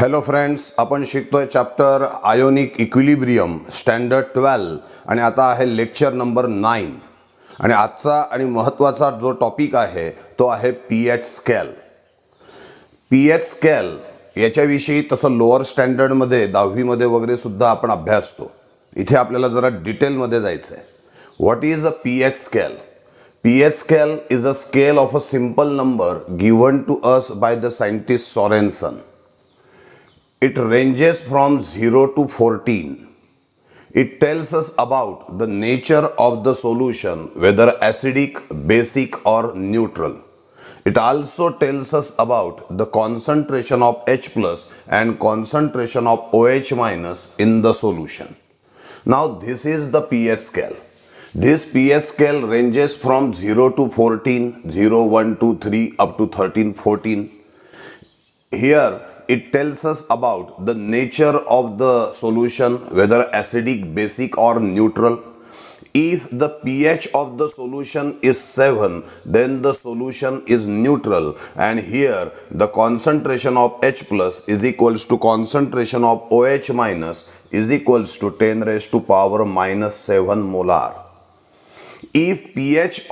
Hello friends, आपण शिकतोय chapter ionic equilibrium standard 12 आणि आता आहे लेक्चर नंबर 9 आणि आजचा आणि महत्त्वाचा जो टॉपिक आहे तो आहे पीएच स्केल. पीएच स्केल याच्याविषयी तसं लोअर स्टँडर्डमध्ये 10वी मध्ये वगैरे सुद्धा आपण अभ्यासतो. इथे आपल्याला जरा डिटेलमध्ये जायचं आहे. What is a pH scale? pH scale is a scale of a simple number given to us by the scientist Sorensen. It ranges from 0 to 14. It tells us about the nature of the solution, whether acidic, basic or neutral. It also tells us about the concentration of H plus and concentration of OH minus in the solution. Now this is the pH scale. This pH scale ranges from 0 to 14, 0, 1, 2, 3 up to 13, 14. Here it tells us about the nature of the solution, whether acidic, basic or neutral. If the pH of the solution is 7, then the solution is neutral, and here the concentration of H plus is equals to concentration of OH minus is equals to 10 raised to power minus 7 molar. If pH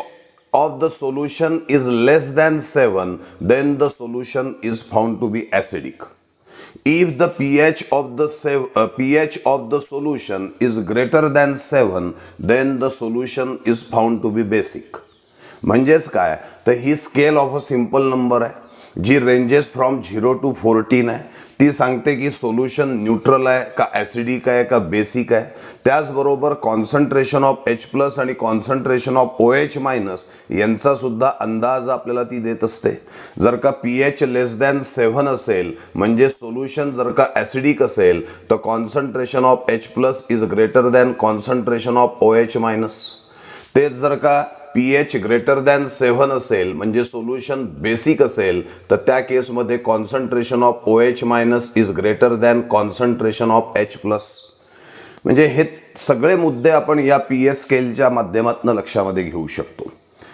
of the solution is less than 7, then the solution is found to be acidic. If the pH of the solution is greater than 7, then the solution is found to be basic. म्हणजेच काय तर ही scale of a simple number आहे जी ranges from 0 to 14 आहे. ती सांगते की सोल्युशन न्यूट्रल आहे का ॲसिडिक आहे का बेसिक आहे. त्याचबरोबर कॉन्सन्ट्रेशन ऑफ H प्लस आणि कॉन्सन्ट्रेशन ऑफ OH मायनस यांचा सुद्धा अंदाज आपल्याला ती देत असते. जर का pH लेस दॅन 7 असेल म्हणजे सोल्युशन जर का ॲसिडिक असेल तर concentration of H plus is greater than concentration of OH minus. तेच जर का pH ग्रेटर दॅन 7 असेल म्हणजे सोल्युशन बेसिक असेल तर त्या केसमध्ये concentration of OH minus is greater than concentration of H plus. म्हणजे हे सगळे मुद्दे आपण या pH स्केलच्या माध्यमातून लक्षामध्ये घेऊ शकतो.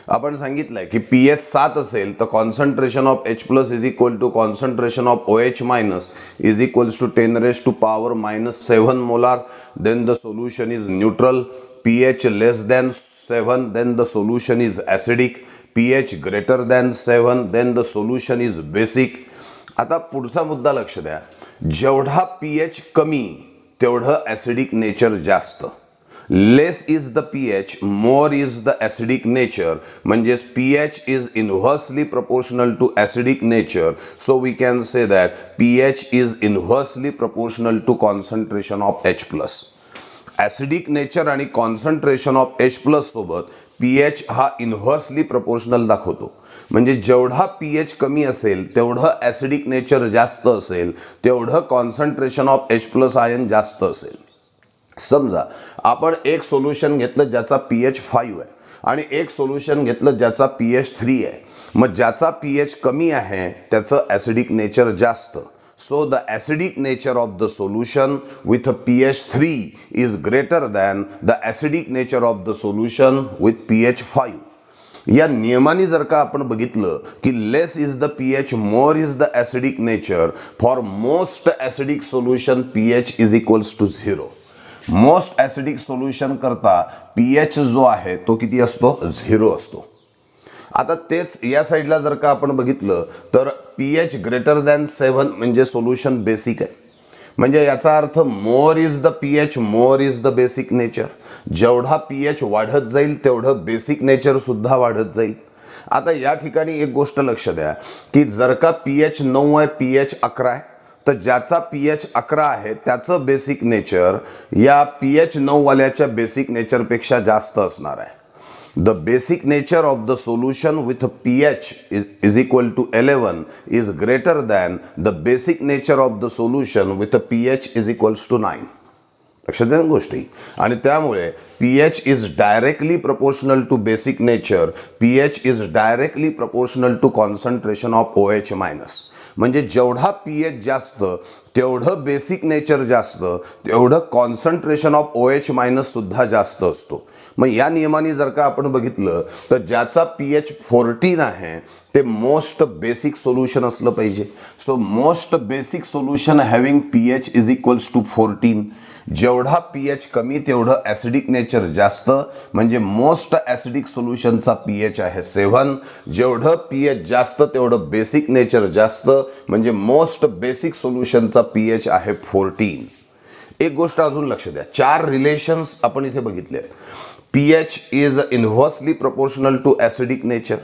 आपण सांगितलंय की pH 7 असेल तर concentration of H plus is equal to concentration of OH minus is equals to 10 raised to power minus 7 molar. Then the solution is neutral. pH less than 7, then the solution is acidic. pH greater than 7, then the solution is basic. आता पुढचा मुद्दा लक्ष द्या. जेवढा pH कमी तेवढं acidic nature जास्त. Less is the pH, more is the acidic nature. म्हणजे pH is inversely proportional to acidic nature. So we can say that pH is inversely proportional to concentration of H plus. Acidic nature आणि concentration of H plus सोबत pH हा inversely proportional दाखवतो. म्हणजे जेवढा pH कमी असेल तेवढं acidic nature जास्त असेल तेवढं concentration of H plus ion जास्त असेल. समजा आपण एक सोल्युशन घेतलं ज्याचा pH 5 आहे आणि एक सोल्युशन घेतलं ज्याचा pH 3 आहे. मग ज्याचा pH कमी आहे त्याचं ॲसिडिक नेचर जास्त. So the acidic nature of the solution with a pH 3 is greater than the acidic nature of the solution with pH 5. या नियमाने जर का आपण बघितलं की less is the pH, more is the acidic nature. For most acidic solution pH is equals to 0. Most acidic solution करता pH जो आहे तो किती असतो? 0 असतो. आता तेच या साईडला जर का आपण बघितलं तर pH ग्रेटर दॅन 7 म्हणजे सोल्युशन बेसिक आहे. म्हणजे याचा अर्थ more is the pH, more is the basic nature. जेवढा pH वाढत जाईल तेवढं बेसिक नेचर सुद्धा वाढत जाईल. आता या ठिकाणी एक गोष्ट लक्ष द्या की जर का pH 9 आहे, pH 11 आहे तर ज्याचा pH 11 आहे त्याचं बेसिक नेचर या pH 9 वाल्याच्या बेसिक नेचरपेक्षा जास्त असणार आहे. The basic nature of the solution with a pH is equal to 11 is greater than the basic nature of the solution with a pH is equals to 9. लक्षात द्या गोष्टी. आणि त्यामुळे pH is directly proportional to basic nature. pH is directly proportional to concentration of OH minus. म्हणजे जेवढा pH जास्त तेवढं basic nature जास्त, तेवढं कॉन्सन्ट्रेशन ऑफ OH मायनस सुद्धा जास्त असतो. मग या नियमाने जर का आपण बघितलं तर ज्याचा pH 14 आहे ते मोस्ट बेसिक सोल्युशन असलं पाहिजे. So most basic solution having pH is equals to 14. जेवढा pH कमी तेवढं ॲसिडिक नेचर जास्त, म्हणजे मोस्ट ॲसिडिक सोल्युशनचा pH आहे 7. जेवढं pH जास्त तेवढं बेसिक नेचर जास्त, म्हणजे मोस्ट बेसिक सोल्युशनचा pH आहे 14. एक गोष्ट अजून लक्ष द्या, 4 रिलेशन्स आपण इथे बघितले. pH is inversely proportional to acidic nature.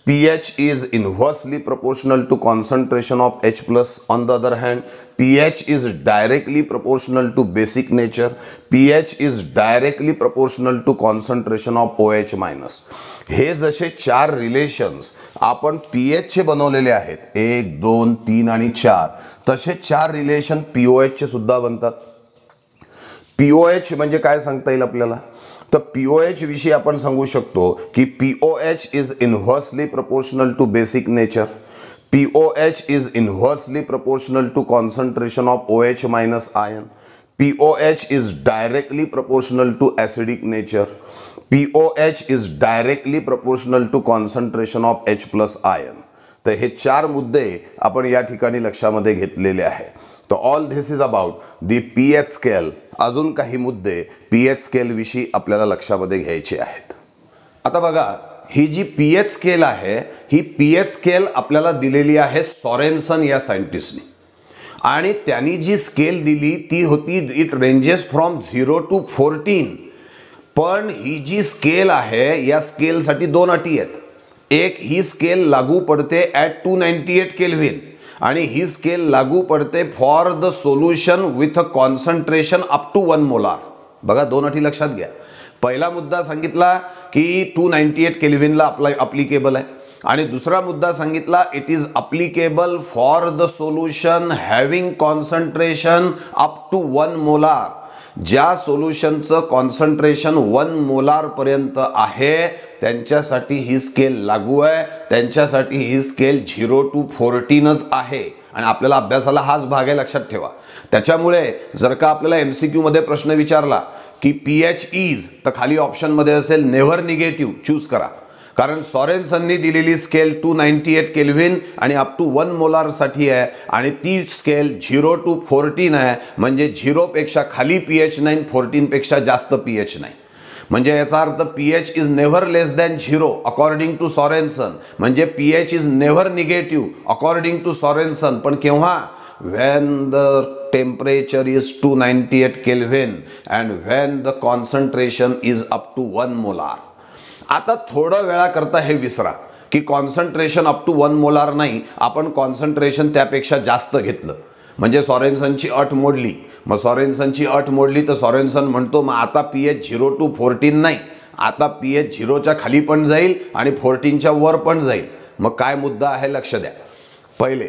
pH is inversely proportional to concentration of H plus. On the other hand, pH is directly proportional to basic nature. pH is directly proportional to concentration of OH minus. हे जसे 4 relations आपण pH चे बनवलेले आहेत, 1, 2, 3 आणि 4, तसे 4 relation pOH चे सुद्धा बनतात. pOH म्हणजे काय सांगता येईल आपल्याला? तर pOH विषयी आपण सांगू शकतो की pOH is inversely proportional to basic nature. pOH is inversely proportional to concentration of OH minus ion. pOH is directly proportional to acidic nature. pOH is directly proportional to concentration of H plus ion. तर हे 4 मुद्दे आपण या ठिकाणी लक्षामध्ये घेतलेले आहे. तर all this is about the pH scale. अजून काही मुद्दे pH स्केल विषयी आपल्याला लक्षामध्ये घ्यायचे आहेत. आता बघा, ही जी pH स्केल आहे, ही pH स्केल आपल्याला दिलेली आहे सॉरेन्सन या सायंटिस्टनी, आणि त्यांनी जी स्केल दिली ती होती इट रेंजेस फ्रॉम 0 to 14. पण ही जी स्केल आहे या स्केलसाठी 2 अटी आहेत. एक, ही स्केल लागू पडते ॲट 298 केल्व्हिन, आणि ही स्केल लागू पडते for the solution with a concentration up to 1 molar. बघा, 2 अटी लक्षात घ्या. पहिला मुद्दा सांगितला की 298 केल्व्हिनला अप्लिकेबल आहे, आणि दुसरा मुद्दा सांगितला it is applicable for the solution having concentration up to 1 molar. ज्या सोल्युशनचं कॉन्सन्ट्रेशन 1 मोलार पर्यंत आहे त्यांच्यासाठी ही स्केल लागू आहे, त्यांच्यासाठी ही स्केल 0 to 14च आहे. आणि आपल्याला अभ्यासाला हाच भाग आहे, लक्षात ठेवा. त्याच्यामुळे जर का आपल्याला MCQ मध्ये प्रश्न विचारला की pH इज, तर खाली ऑप्शनमध्ये असेल नेव्हर निगेटिव्ह, चूज करा. कारण सॉरेन्सननी दिलेली स्केल 298 केल्व्हिन आणि अप टू 1 मोलार साठी आहे, आणि ती स्केल 0 to 14 आहे, म्हणजे 0 पेक्षा खाली pH नाही, 14 पेक्षा जास्त pH नाही. म्हणजे याचा अर्थ pH is never less than 0 according to Sorensen, म्हणजे pH is never negative according to Sorensen. पण केव्हा? When the temperature is 298 kelvin and when the concentration is up to 1 molar. आता थोडं वेळा करता हे विसरा की कॉन्सन्ट्रेशन अप टू 1 मोलार नाही, आपण कॉन्सन्ट्रेशन त्यापेक्षा जास्त घेतलं म्हणजे सॉरेन्सनची अट मोडली. मग सॉरेन्सनची अट मोडली तर सॉरेन्सन म्हणतो मग आता pH 0 to 14 नाही, आता pH 0च्या खाली पण जाईल आणि 14च्या वर पण जाईल. मग काय मुद्दा आहे लक्ष द्या. पहिले,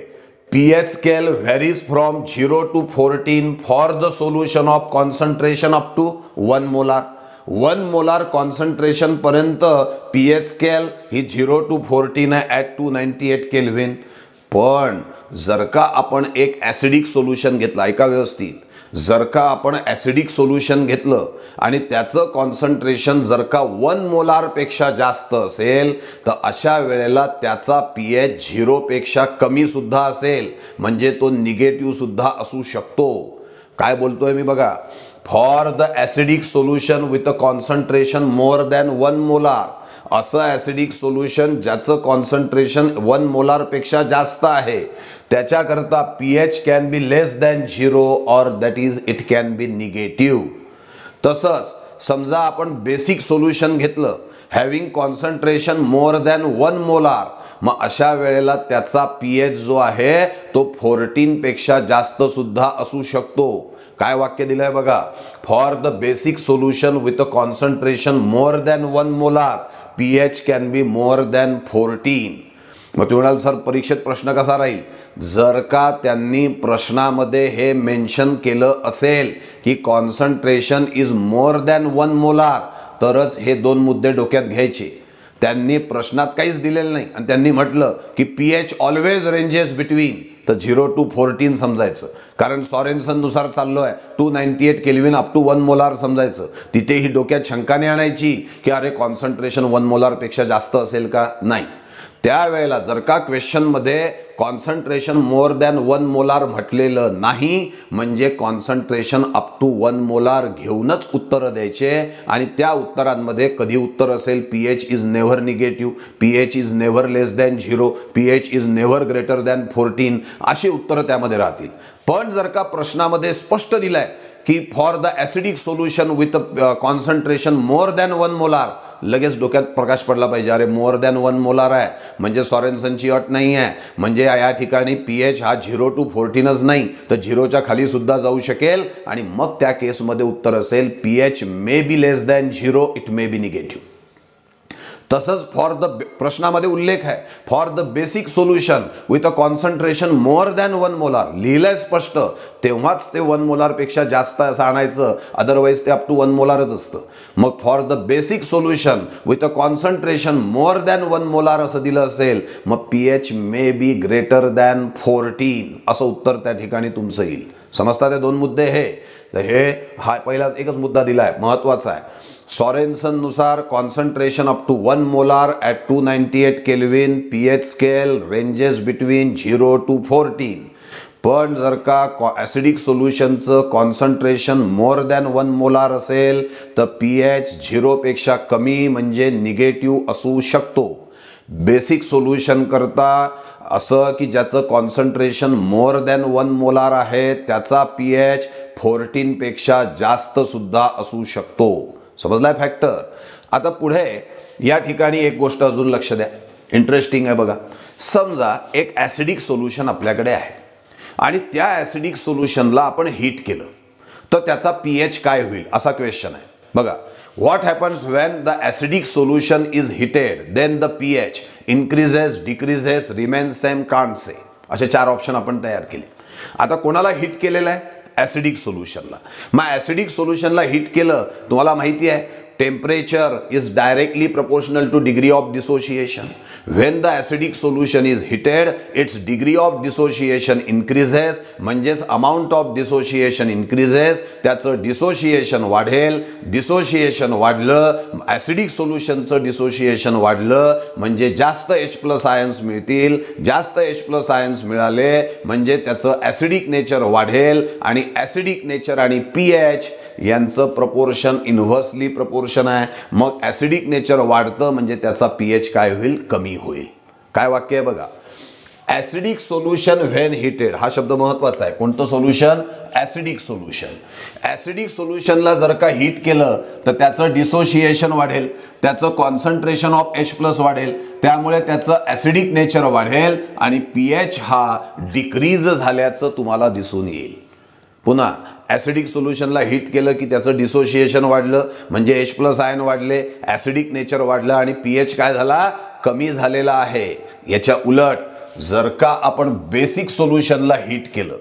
pH scale varies from 0 to 14 for the solution of concentration up to 1 molar. 1 molar concentration पर्यंत pH स्केल ही 0 to 14 आहे ॲट 298 केल्व्हिन. पण जर का आपण एक ॲसिडिक सोल्युशन घेतलं, ऐका व्यवस्थित, जर का आपण ॲसिडिक सोल्युशन घेतलं आणि त्याचं कॉन्सन्ट्रेशन जर का 1 मोलार पेक्षा जास्त असेल तर अशा वेळेला त्याचा pH 0 पेक्षा कमी सुद्धा असेल, म्हणजे तो निगेटिव्ह सुद्धा असू शकतो. काय बोलतोय मी बघा. For the acidic solution with a concentration more than 1 molar, असं ॲसिडिक सोल्युशन ज्याचं कॉन्सन्ट्रेशन 1 मोलार पेक्षा जास्त आहे त्याच्याकरता pH can be less than 0 और that is it can be negative. तसंच समजा आपण बेसिक सोल्युशन घेतलं having concentration more than 1 molar, मग अशा वेळेला त्याचा pH जो आहे तो 14 पेक्षा जास्त सुद्धा असू शकतो. काय वाक्य दिलंय बघा. For the basic solution with a concentration more than 1 molar pH can be more than 14. मग तुम्ही म्हणाल सर परीक्षेत प्रश्न कसा राहील? जर का त्यांनी प्रश्नामध्ये हे मेन्शन केलं असेल की concentration is more than 1 molar तरच हे 2 मुद्दे डोक्यात घ्यायचे. त्यांनी प्रश्नात काहीच दिलेलं नाही आणि त्यांनी म्हटलं की पीएच ऑलवेज रेंजेस बिटवीन, तर 0 to 14 समजायचं, कारण सॉरेन्सन नुसार चाललो आहे 298 केल्विन अप टू 1 मोलार समजायचं. तिथेही डोक्यात शंका नाही आणायची की अरे कॉन्सन्ट्रेशन 1 मोलार पेक्षा जास्त असेल का, नाही. त्यावेळेला जर का क्वेश्चनमध्ये कॉन्सन्ट्रेशन मोर दॅन 1 मोलार म्हटलेलं नाही म्हणजे कॉन्सन्ट्रेशन अप टू 1 मोलार घेऊनच उत्तर द्यायचे. आणि त्या उत्तरांमध्ये कधी उत्तर असेल pH is never negative, pH is never less than 0, pH is never greater than 14 अशी उत्तरं त्यामध्ये राहतील. पण जर का प्रश्नामध्ये स्पष्ट दिलंय की for the acidic solution with concentration more than 1 molar, लगेच डोक्यात प्रकाश पडला पाहिजे, अरे मोर दॅन 1 मोलार आहे म्हणजे सॉरेन्सनची अट नाही आहे, म्हणजे या ठिकाणी पीएच हा 0 to 14च नाही तर 0च्या खाली सुद्धा जाऊ शकेल. आणि मग त्या केसमध्ये उत्तर असेल pH may be less than 0, it may be negative. तसंच फॉर द प्रश्नामध्ये उल्लेख आहे for the basic solution with a concentration more than 1 molar, लिहिलंय स्पष्ट, तेव्हाच ते 1 मोलार पेक्षा जास्त असं आणायचं, अदरवाईज ते अप टू 1 मोलारच असतं. मग for the basic solution with a concentration more than 1 molar असं दिलं असेल मग pH may be greater than 14 असं उत्तर त्या ठिकाणी तुमचं येईल. समजता ते दोन मुद्दे हे. तर हे हा पहिलाच एकच मुद्दा दिला आहे, महत्वाचा आहे. सॉरेन्सन नुसार concentration up to 1 molar at 298 kelvin, pH scale ranges between 0 to 14. पण जर का ॲसिडिक सोल्युशनचं कॉन्सन्ट्रेशन मोर दॅन 1 मोलार असेल तर पीएच 0 पेक्षा कमी म्हणजे निगेटिव्ह असू शकतो. बेसिक सोल्युशन करता असं की ज्याचं कॉन्सन्ट्रेशन मोर दॅन 1 मोलार आहे त्याचा पीएच 14 पेक्षा जास्त सुद्धा असू शकतो. समजलाय फॅक्टर. आता पुढे या ठिकाणी एक गोष्ट अजून लक्ष द्या, इंटरेस्टिंग आहे बघा. समजा एक ॲसिडिक सोल्युशन आपल्याकडे आहे आणि त्या ॲसिडिक सोल्युशनला आपण हीट केलं तर त्याचा पीएच काय होईल असा क्वेश्चन आहे बघा. What happens when the acidic solution is heated then the pH increases, decreases, remains same, can't say. असे 4 ऑप्शन आपण तयार केले. आता कोणाला हिट केलेलं आहे? ॲसिडिक सोल्युशनला. मग ॲसिडिक सोल्युशनला हिट केलं, तुम्हाला माहिती आहे temperature is directly proportional to degree of dissociation. When the acidic solution is heated its degree of dissociation increases, म्हणजेच अमाऊंट ऑफ डिसोसिएशन इन्क्रीजेस, त्याचं डिसोसिएशन वाढेल. डिसोसिएशन वाढलं, ॲसिडिक सोल्युशनचं डिसोसिएशन वाढलं म्हणजे जास्त H+ आयन्स मिळतील. जास्त H+ आयन्स मिळाले म्हणजे त्याचं ॲसिडिक नेचर वाढेल आणि ॲसिडिक नेचर आणि पीएच यांचं प्रपोर्शन इन्व्हर्सली प्रपोर्शन आहे. मग ॲसिडिक नेचर वाढतं म्हणजे त्याचा पीएच काय होईल? कमी होईल. काय वाक्य आहे बघा. ॲसिडिक सोल्युशन व्हेन हिटेड, हा शब्द महत्वाचा आहे. कोणतं सोल्युशन? Acidic solution. ॲसिडिक सोल्युशनला जर का हीट केलं तर त्याचं डिसोसिएशन वाढेल, त्याचं कॉन्सन्ट्रेशन ऑफ H+ वाढेल, त्यामुळे त्याचं ॲसिडिक नेचर वाढेल आणि पीएच हा डिक्रीज झाल्याचं तुम्हाला दिसून येईल. पुन्हा ॲसिडिक सोल्युशनला हीट केलं की त्याचं डिसोसिएशन वाढलं म्हणजे H+ आयन वाढले, ॲसिडिक नेचर वाढलं आणि पीएच काय झाला? कमी झालेला आहे. याच्या उलट जर का आपण बेसिक सोल्युशनला हीट केलं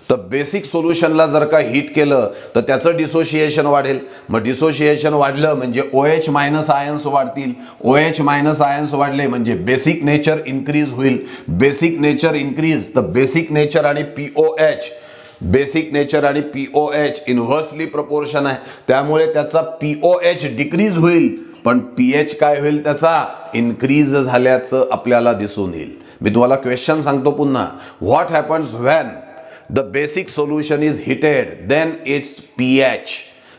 तर बेसिक सोल्युशनला जर का हीट केलं तर त्याचं डिसोसिएशन वाढेल. मग डिसोसिएशन वाढलं म्हणजे OH- आयन्स वाढतील. OH- आयन्स वाढले म्हणजे बेसिक नेचर इन्क्रीज होईल. बेसिक नेचर इन्क्रीज तर बेसिक नेचर आणि POH, बेसिक नेचर आणि POH इन्व्हर्सली प्रपोर्शन आहे, त्यामुळे त्याचा POH डिक्रीज होईल पण पीएच काय होईल? त्याचा इन्क्रीज झाल्याचं आपल्याला दिसून येईल. मी तुम्हाला क्वेश्चन सांगतो पुन्हा. What happens when the basic solution is heated then its pH.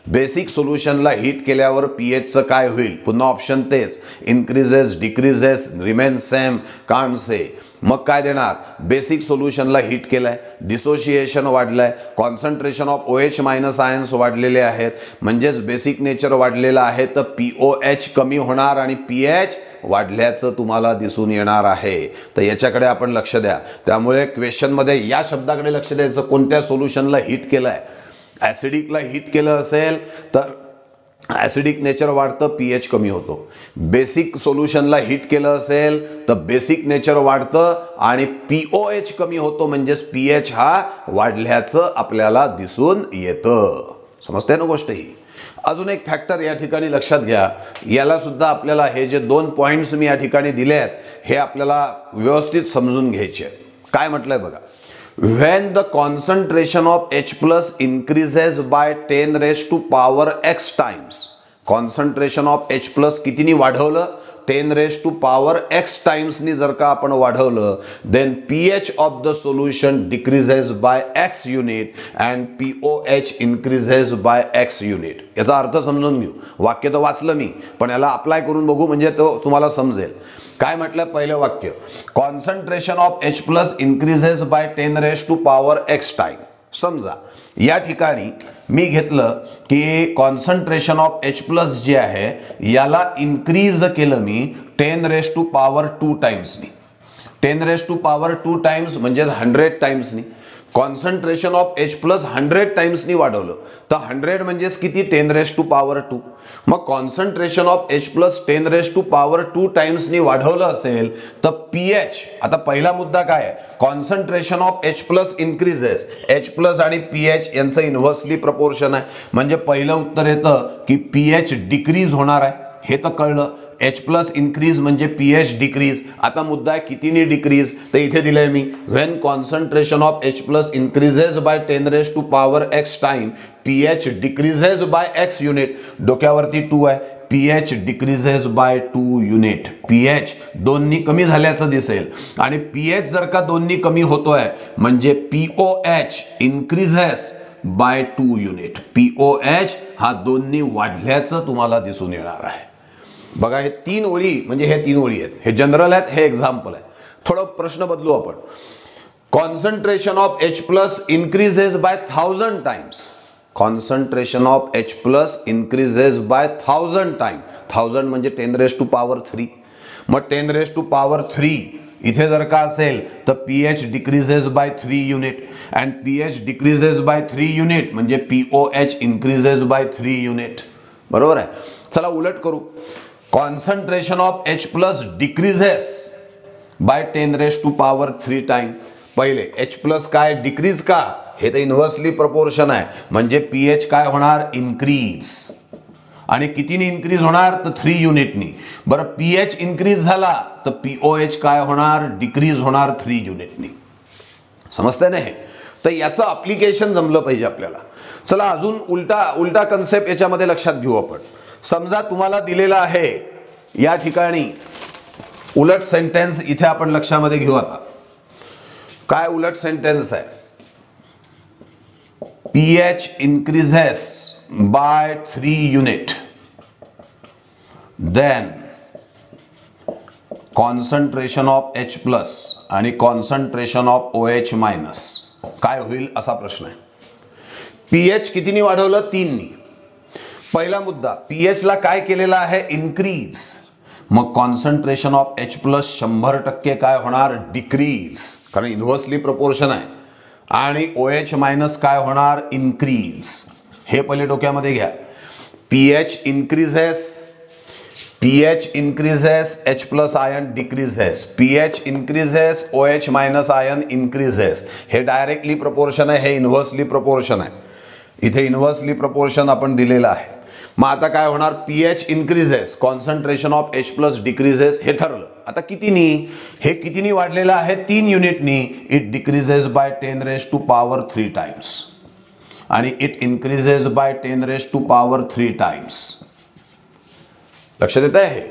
Basic सोल्युशनला हीट केल्यावर पीएचचं काय होईल? पुन्हा ऑप्शन तेच, increases, decreases, remains same, can't say. मग काय देणार? बेसिक सोल्युशनला हीट केलंय, डिसोसिएशन वाढलंय, कॉन्सन्ट्रेशन ऑफ OH- आयन्स वाढलेले आहेत म्हणजेच बेसिक नेचर वाढलेलं आहे तर POH कमी होणार आणि पीएच वाढल्याचं तुम्हाला दिसून येणार आहे. तर याच्याकडे आपण लक्ष द्या. त्यामुळे क्वेश्चनमध्ये या शब्दाकडे लक्ष द्यायचं, कोणत्या सोल्युशनला हीट केलंय. ॲसिडिकला हीट केलं असेल तर ॲसिडिक नेचर वाढतं, पीएच कमी होतो. बेसिक सोल्युशनला हीट केलं असेल तर बेसिक नेचर वाढतं आणि POH कमी होतो म्हणजेच पीएच हा वाढल्याचं आपल्याला दिसून येतं. समजते ना गोष्ट ही. अजून एक फॅक्टर या ठिकाणी लक्षात घ्या, याला सुद्धा आपल्याला हे जे 2 पॉइंट्स मी या ठिकाणी दिले आहेत हे आपल्याला व्यवस्थित समजून घ्यायचे आहेत. काय म्हटलंय बघा, when the concentration of H plus increases by 10 raised to power x times. Concentration of H plus कितीनी वाढवलं, 10 raised to power x टाइम्सनी जर का आपण वाढवलं, then pH of the solution decreases by x unit and POH increases by x unit. याचा अर्थ समजून घेऊ. वाक्य तर वाचलं मी, पण याला अप्लाय करून बघू म्हणजे तो तुम्हाला समजेल. काय म्हटलं पहिलं वाक्य, concentration of H plus increases by 10 raised to power x time. समजा या ठिकाणी मी घेतलं की कॉन्सन्ट्रेशन ऑफ H प्लस जे आहे याला इन्क्रीज केलं मी 10 raised to power 2 टाइम्सनी. 10 raised to power 2 times म्हणजे 100 टाइम्सनी. कॉन्सन्ट्रेशन ऑफ H प्लस 100 टाइम्सनी वाढवलं तर 100 म्हणजेच किती, 10 raised to power 2. मग concentration of H plus 10 raised to power 2 टाइम्सनी वाढवलं असेल तर pH. आता पहिला मुद्दा काय आहे, concentration of H plus increases, H plus आणि pH यांचं इन्व्हर्सली प्रपोर्शन आहे. म्हणजे पहिलं उत्तर येतं की pH डिक्रीज होणार आहे. हे तर कळलं. H प्लस इन्क्रीज म्हणजे pH डिक्रीज. आता मुद्दा आहे कितीनी डिक्रीज, तर इथे दिलंय मी, when concentration of H plus increases by 10 raised to power x time pH decreases by x unit. डोक्यावरती 2 आहे, pH decreases by 2 unit. pH दोन्ही कमी झाल्याचं दिसेल आणि pH जर का दोन्ही कमी होतोय म्हणजे POH increases by 2 unit. POH हा दोन्ही वाढल्याचं तुम्हाला दिसून येणार आहे. बघा हे 3 ओळी म्हणजे हे 3 ओळी आहेत, हे जनरल आहेत, हे एक्झाम्पल आहे. थोडं प्रश्न बदलू आपण. Concentration of H plus increases by 1000 times. Concentration of H plus increases by 1000 time. 1000 म्हणजे 10 raised to power 3. मग 10 raised to power 3 इथे जर का असेल तर pH decreases by 3 unit and pH decreases by 3 unit म्हणजे POH इन्क्रीजेस बाय 3 युनिट. बरोबर आहे. चला उलट करू. Concentration of H plus decreases by 10 raised to power 3 time. पहिले H प्लस काय डिक्रीज का, हे तर इन्व्हर्सली प्रपोर्शन आहे म्हणजे pH काय होणार, इन्क्रीज. आणि कितीने इन्क्रीज होणार तर 3 युनिटनी. बरं pH इन्क्रीज झाला तर POH काय होणार, डिक्रीज होणार 3 युनिटनी. समजतंय ना हे. तर याचं अप्लिकेशन जमलं पाहिजे आपल्याला. चला अजून उलटा कन्सेप्ट याच्यामध्ये लक्षात घेऊ आपण. समजा तुम्हाला दिलेला आहे या ठिकाणी उलट सेंटेन्स, इथे आपण लक्षामध्ये घेऊ. आता काय उलट सेंटेन्स आहे, pH increases by 3 unit then concentration of H plus आणि कॉन्सन्ट्रेशन ऑफ OH मायनस काय होईल असा प्रश्न आहे. pH कितीनी वाढवलं, 3नी. पहिला मुद्दा, pH ला काय केलेला आहे, इन्क्रीज. मग कॉन्सन्ट्रेशन ऑफ H प्लस 100% काय होणार, डिक्रीज, कारण इन्व्हर्सली प्रपोर्शन आहे. आणि OH मायनस काय होणार, इन्क्रीज. हे पहिले डोक्यामध्ये घ्या. pH increases H plus ion decreases. pH increases OH minus ion increases. हे डायरेक्टली प्रपोर्शन आहे, हे इन्व्हर्सली प्रपोर्शन आहे. इथे इन्व्हर्सली प्रपोर्शन आपण दिलेलं आहे. मग आता काय होणार, pH increases, concentration of H plus decreases. हे ठरलं. आता कितीनी, हे कितीनी वाढलेलं आहे, 3 युनिटनी. It decreases by 10 raised to power 3 times आणि it increases by 10 raised to power 3 times. लक्षात येत आहे.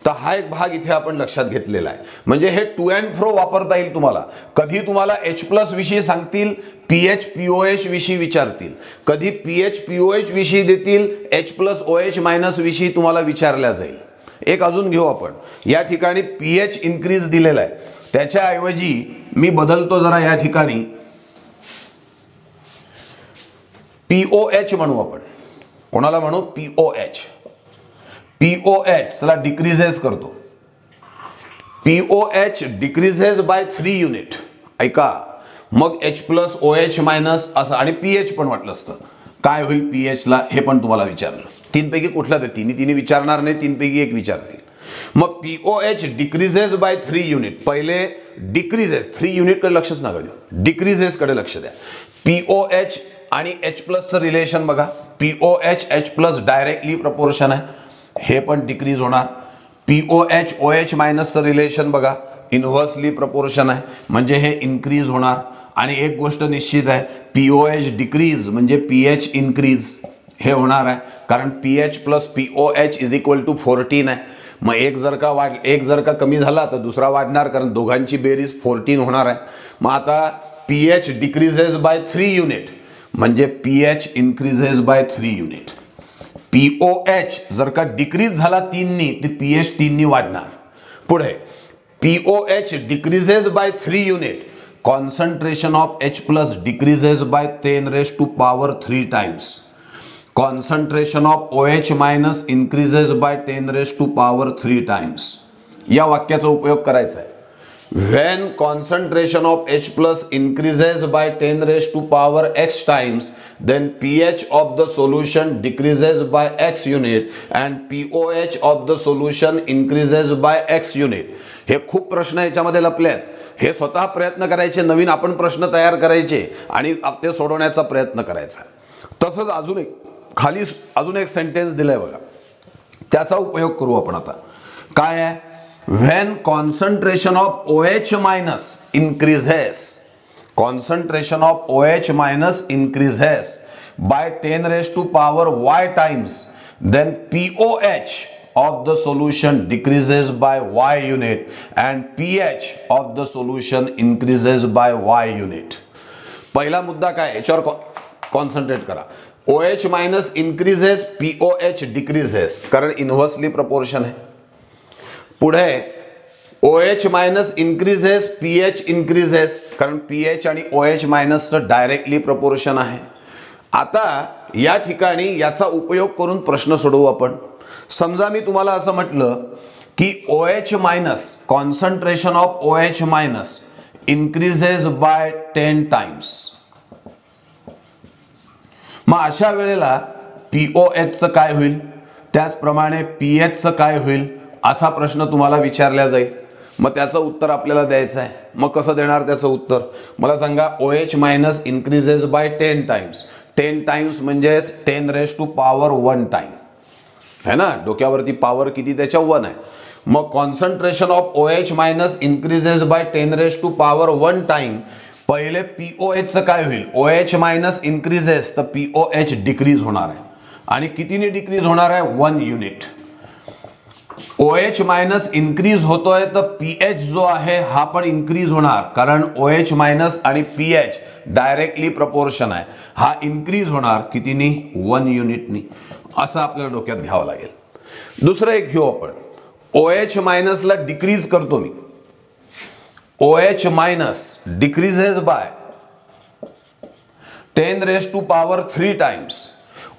तर हा एक भाग इथे आपण लक्षात घेतलेला आहे. म्हणजे हे टू अँड फ्रो वापरता येईल तुम्हाला. कधी तुम्हाला H प्लस विषयी सांगतील, pH POH विषयी विचारतील. कधी pH POH विषयी देतील, H प्लस OH मायनस विषयी तुम्हाला विचारल्या जाईल. एक अजून घेऊ आपण. या ठिकाणी pH इन्क्रीज दिलेला आहे, त्याच्याऐवजी मी बदलतो जरा. या ठिकाणी POH म्हणू आपण. कोणाला म्हणू, POH. POH चला डिक्रीजेस करतो. POH decreases by 3 unit. ऐका, मग H प्लस OH मायनस असं आणि pH पण वाटलं असतं. काय होईल pH ला हे पण तुम्हाला विचारलं. 3 पैकी कुठला ते तिन्ही विचारणार नाही, 3 पैकी एक विचारतील. मग POH डिक्रीजेस बाय 3 युनिट. पहिले डिक्रीजेस, 3 युनिट कडे लक्षच नका देऊ, डिक्रीजेस कडे लक्ष द्या. POH आणि H प्लसचं रिलेशन बघा, POH H plus directly proportion आहे, हे पण डिक्रीज होणार. POH OH मायनसचं रिलेशन बघा, इन्व्हर्सली प्रपोर्शन आहे, म्हणजे हे इन्क्रीज होणार. आणि एक गोष्ट निश्चित आहे, POH डिक्रीज म्हणजे pH इन्क्रीज हे होणार आहे, कारण pH plus POH is equal to 14 आहे. मग एक जर का कमी झाला तर दुसरा वाढणार, कारण दोघांची बेरीज 14 होणार आहे. मग आता pH डिक्रीजेस बाय 3 युनिट म्हणजे pH increases by 3 unit. POH जर का डिक्रीज झाला 3 नी तर pH 3 नी वाढणार. पुढे POH decreases by 3 unit, concentration of H plus decreases by 10⁻³ times. Concentration of OH minus increases by 10⁻³ times. या वाक्याचा उपयोग करायचा आहे. When concentration of H plus increases by 10⁻x times, then pH of the solution decreases by x unit and POH of the solution increases by x unit. हे खूप प्रश्न याच्यामध्ये लपले आहेत. हे स्वतः प्रयत्न करायचे, नवीन आपण प्रश्न तयार करायचे आणि ते सोडवण्याचा प्रयत्न करायचा. तसंच अजून एक सेंटेन्स दिलाय बघा, त्याचा उपयोग करू आपण आता. काय आहे? When concentration of OH minus increases, concentration of OH minus increases by 10⁻y times, then POH of the solution decreases by y unit and pH of the solution increases by y unit. पहिला मुद्दा काय, याच्यावर concentrate करा. OH minus increases, POH decreases, कारण inversely proportion आहे. पुढे OH minus increases, pH increases, कारण pH आणि OH मायनसचं डायरेक्टली प्रपोर्शन आहे. आता या ठिकाणी याचा उपयोग करून प्रश्न सोडवू आपण. समजा मी तुम्हाला असं म्हटलं की OH minus, concentration of OH minus increases by 10 times. मग अशा वेळेला POHचं काय होईल, त्याचप्रमाणे pHचं काय होईल, असा प्रश्न तुम्हाला विचारला जाईल. मग त्याचं उत्तर आपल्याला द्यायचं आहे. मग कसं देणार त्याचं उत्तर, मला सांगा. OH minus increases by 10 times. 10 times म्हणजे 10⁻1 टाइम है ना, डोक्यावरती पॉवर किती, त्याच्या 1 आहे. मग concentration of OH minus increases by 10⁻1 time. पहिले POHचं काय होईल, OH मायनस इन्क्रीजेस तर POH डिक्रीज होणार आहे. आणि कितीने डिक्रीज होणार आहे, 1 युनिट. OH मायनस इन्क्रीज होतोय तर pH जो आहे हा पण इन्क्रीज होणार, कारण OH मायनस आणि pH डायरेक्टली प्रपोर्शन आहे. हा इन्क्रीज होणार कितीनी, 1 युनिटनी. असं आपल्याला डोक्यात घ्यावं लागेल. दुसरं एक घेऊ आपण. OH मायनसला डिक्रीज करतो मी. OH minus decreases by 10⁻³ times.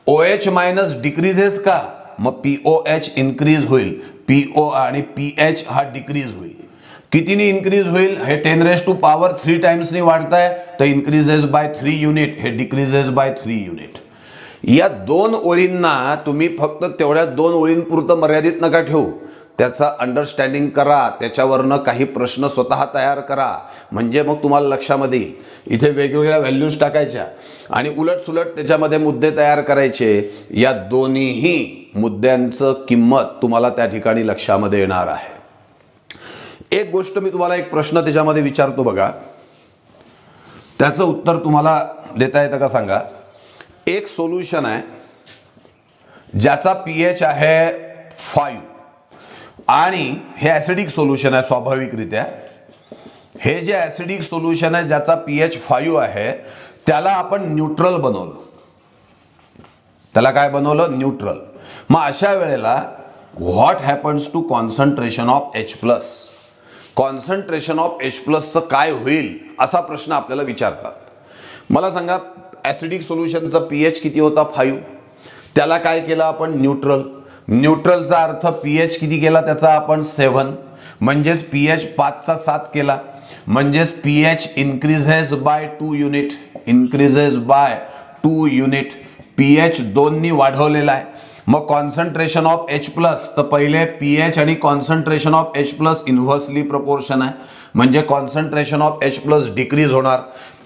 OH minus decreases का, मग POH इन्क्रीज होईल, PO आणि pH हा डिक्रीज होईल. कितीने इन्क्रीज होईल, हे 10⁻³ टाइम्सनी वाढताय तर इन्क्रीजेस बाय 3 युनिट, हे डिक्रीजेस बाय 3 युनिट. या 2 ओळींना तुम्ही फक्त तेवढ्या 2 ओळींपुरतं मर्यादित नका ठेवू. त्याचा अंडरस्टँडिंग करा, त्याच्यावरनं काही प्रश्न स्वतः तयार करा, म्हणजे मग तुम्हाला लक्षामध्ये येईल. इथे वेगवेगळ्या व्हॅल्यूज टाकायच्या आणि उलट त्याच्यामध्ये मुद्दे तयार करायचे. या दोन्हीही मुद्द्यांचं किंमत तुम्हाला त्या ठिकाणी लक्षामध्ये येणार आहे. एक गोष्ट मी तुम्हाला, एक प्रश्न त्याच्यामध्ये विचारतो बघा, त्याचं उत्तर तुम्हाला देता येतं का सांगा. एक सोल्युशन आहे ज्याचा pH आहे 5 आणि हे ऍसिडिक सोल्युशन आहे. स्वाभाविकरित्या हे जे ऍसिडिक सोल्युशन आहे ज्याचा pH 5 आहे त्याला आपण न्यूट्रल बनवलं. त्याला काय बनवलं, न्यूट्रल. मग अशा वेळेला what happens to concentration of H plus. Concentration of H प्लसचं काय होईल असा प्रश्न आपल्याला विचारतात. मला सांगा, ऍसिडिक सोल्युशनचा pH किती होता, 5. त्याला काय केलं आपण, न्यूट्रल. न्यूट्रलचा अर्थ pH किती केला त्याचा आपण 7, म्हणजेच pH 5चा 7 केला, म्हणजेच pH increases by 2 unit. Increases by 2 unit. pH 2नी वाढवलेला आहे. मग कॉन्सन्ट्रेशन ऑफ H प्लस, तर पहिले pH आणि concentration of H plus inversely proportion आहे, म्हणजे concentration of H plus decrease होणार.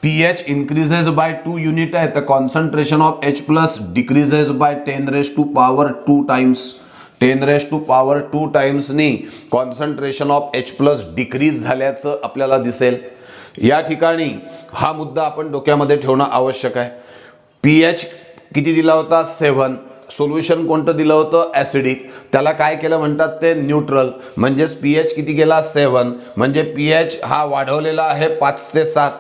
pH increases by 2 युनिट आहे तर concentration of H plus decreases by 10⁻² times 10⁻² times नी concentration of H plus decrease झाल्याचं आपल्याला दिसेल। या ठिकाणी हा मुद्दा आपण डोक्यामध्ये ठेवणं आवश्यक आहे। pH किती दिला होता 7, सोल्युशन कोणतं दिलं होतं ॲसिडिक, त्याला काय केलं म्हणतात ते न्यूट्रल, म्हणजेच pH किती गेला 7, म्हणजे pH हा वाढवलेला आहे 5 ते 7,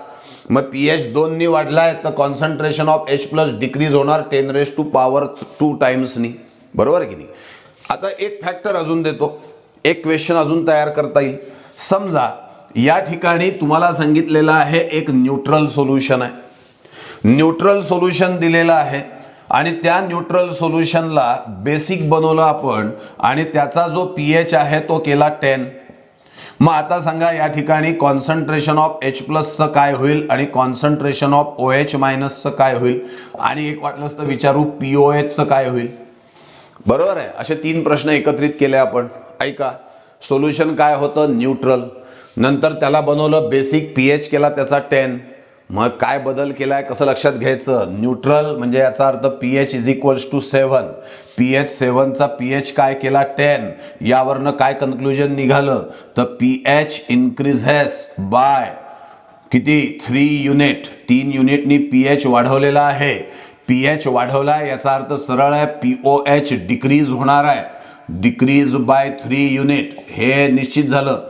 मग pH 2 नी वाढलाय तर concentration of H plus decrease होणार 10⁻² टाइम्सनी, बरोबर की नाही। आता एक फॅक्टर अजून देतो, एक क्वेश्चन अजून तयार करता येईल। समजा या ठिकाणी तुम्हाला सांगितलेलं आहे एक न्यूट्रल सोल्युशन आहे, न्यूट्रल सोल्युशन दिलेलं आहे आणि त्या न्यूट्रल सोल्युशनला बेसिक बनवलं आपण आणि त्याचा जो pH आहे तो केला 10। मग आता सांगा या ठिकाणी कॉन्सन्ट्रेशन ऑफ H प्लसचं काय होईल आणि कॉन्सन्ट्रेशन ऑफ OH मायनसचं काय होईल आणि एक वाटलंच तर विचारू POHचं काय होईल, बरोबर आहे। असे 3 प्रश्न एकत्रित केले आपण। ऐका, सोल्युशन काय होतं न्यूट्रल, नंतर त्याला बनवलं बेसिक, pH केला त्याचा 10, मग काय बदल केलाय कसं लक्षात घ्यायचं, न्यूट्रल म्हणजे याचा अर्थ pH = 7, pH 7चा pH काय केला 10, यावरनं काय कन्क्लुजन निघालं तर pH इन्क्रीजेस बाय किती 3 युनिट, 3 युनिटनी pH वाढवलेला आहे। pH वाढवला याचा अर्थ सरळ आहे POH डिक्रीज होणार आहे, डिक्रीज बाय 3 युनिट, हे निश्चित झालं,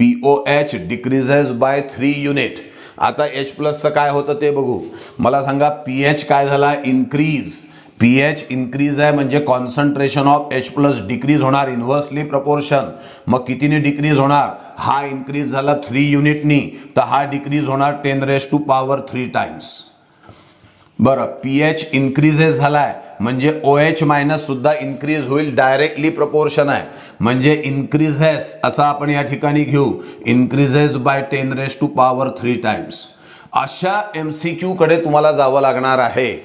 POH डिक्रीजेस बाय 3 युनिट। आता H प्लसचं काय होतं ते बघू, मला सांगा pH काय झाला इन्क्रीज, pH इन्क्रीज आहे म्हणजे concentration of H plus decrease होणार इन्व्हर्सली प्रपोर्शन, मग कितीने डिक्रीज होणार, हा इन्क्रीज झाला 3 युनिटनी तर हा डिक्रीज होणार 10⁻³ टाइम्स। बरं, pH इन्क्रीजेस झालाय म्हणजे OH मायनस सुद्धा इन्क्रीज होईल, डायरेक्टली प्रपोर्शन आहे, म्हणजे इन्क्रीजेस असा आपण या ठिकाणी घेऊ, इन्क्रीजेस बाय 10⁻³ टाइम्स। अशा MCQ कडे तुम्हाला जावं लागणार आहे,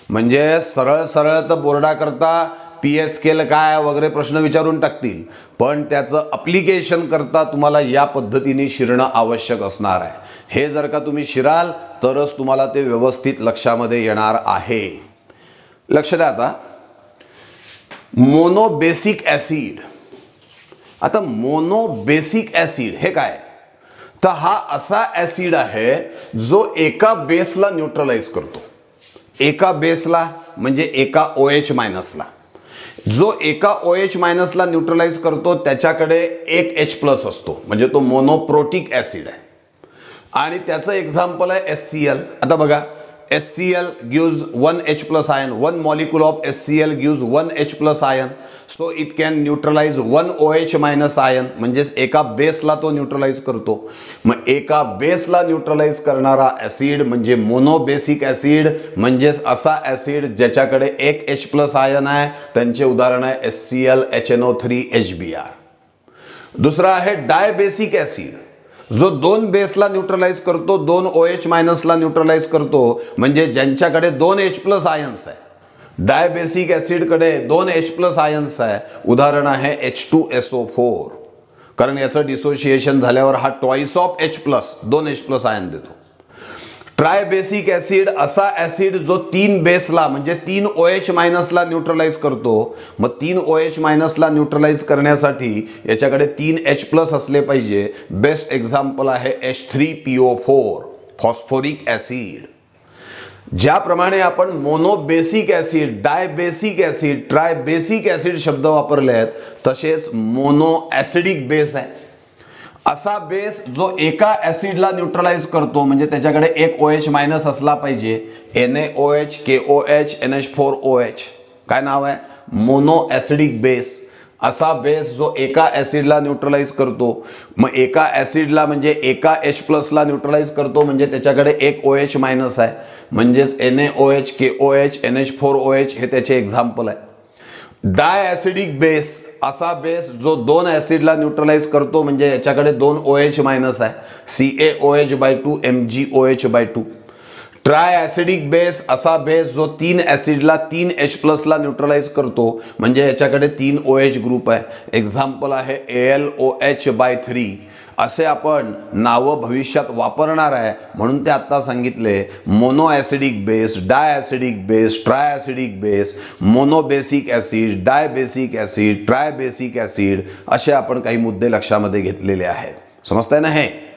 म्हणजे सरळ सरळ तर बोर्डा करता pH स्केल काय वगैरे प्रश्न विचारून टाकतील, पण त्याचं अप्लिकेशन करता तुम्हाला या पद्धतीने शिरणं आवश्यक असणार आहे। हे जर का तुम्ही शिराल तरच तुम्हाला ते व्यवस्थित लक्षामध्ये येणार आहे। लक्ष द्या आता, मोनोबेसिक ॲसिड, आता मोनोबेसिक ॲसिड हे काय, तर हा असा ॲसिड आहे जो एका बेसला न्यूट्रलाइज करतो, एका बेसला म्हणजे एका OH मायनसला, जो एका OH मायनसला न्यूट्रलाइज करतो त्याच्याकडे एक H प्लस असतो, म्हणजे तो मोनोप्रोटिक ॲसिड आहे आणि त्याचं एक्झाम्पल आहे HCl। आता बघा HCl gives 1 H plus ion, 1 molecule of HCl gives 1 H plus ion, so it can neutralize 1 OH minus ion, म्हणजेच एका बेसला तो न्यूट्रलाइज करतो। मग एका बेसला न्यूट्रलाइज करणारा ॲसिड म्हणजे मोनोबेसिक ॲसिड, म्हणजेच असा ॲसिड ज्याच्याकडे एक H प्लस आयन आहे, त्यांचे उदाहरण आहे HCl, HNO3, HBr। दुसरा आहे डायबेसिक ॲसिड, जो 2 बेसला न्यूट्रलाइज करतो, 2 OH मायनसला न्यूट्रलाइज करतो, म्हणजे ज्यांच्याकडे 2 H प्लस आयन्स आहे। डायबेसिक ॲसिडकडे 2 H प्लस आयन्स आहे, उदाहरण आहे H2SO4, कारण याचं डिसोसिएशन झाल्यावर हा twice of H plus 2 H plus ion देतो। ट्रायबेसिक ॲसिड असा ॲसिड जो 3 बेसला म्हणजे 3 OH मायनसला न्यूट्रलाइज करतो, मग 3 OH मायनसला न्यूट्रलाइज करण्यासाठी याच्याकडे 3 H प्लस असले पाहिजे। बेस्ट एक्झाम्पल आहे H3PO4, फॉस्फोरिक ॲसिड। ज्याप्रमाणे आपण monobasic acid, dibasic acid, tribasic acid शब्द वापरले आहेत, तसेच मोनो ॲसिडिक बेस आहे असा बेस जो एका ॲसिडला न्यूट्रलाइज करतो, म्हणजे त्याच्याकडे एक OH मायनस असला पाहिजे, NaOH, KOH, NH4OH, काय नाव आहे मोनो ॲसिडिक बेस। असा बेस जो एका ॲसिडला न्यूट्रलाइज करतो, मग एका ॲसिडला म्हणजे एका H प्लसला न्यूट्रलाइज करतो, म्हणजे त्याच्याकडे एक OH मायनस आहे, म्हणजेच NaOH, KOH, NH4OH हे त्याचे एक्झाम्पल आहे। डायॲसिडिक बेस असा बेस जो 2 ॲसिडला न्यूट्रलाइज करतो, म्हणजे याच्याकडे 2 OH मायनस आहे, CaOH/2, MgOH/2। ट्रायॲसिडिक बेस असा बेस जो 3 ॲसिडला 3 H प्लसला न्यूट्रलाइज करतो, म्हणजे याच्याकडे 3 OH ग्रुप आहे, एक्झाम्पल आहे AlOH/3। असे आपण नावं भविष्यात वापरणार आहे, म्हणून ते आत्ता सांगितले. Mono acidic base, di acidic base, tri acidic base, mono basic acid, di basic acid, tri basic acid, असे आपण काही मुद्दे लक्षामध्ये घेतलेले आहेत. समजतंय ना हे?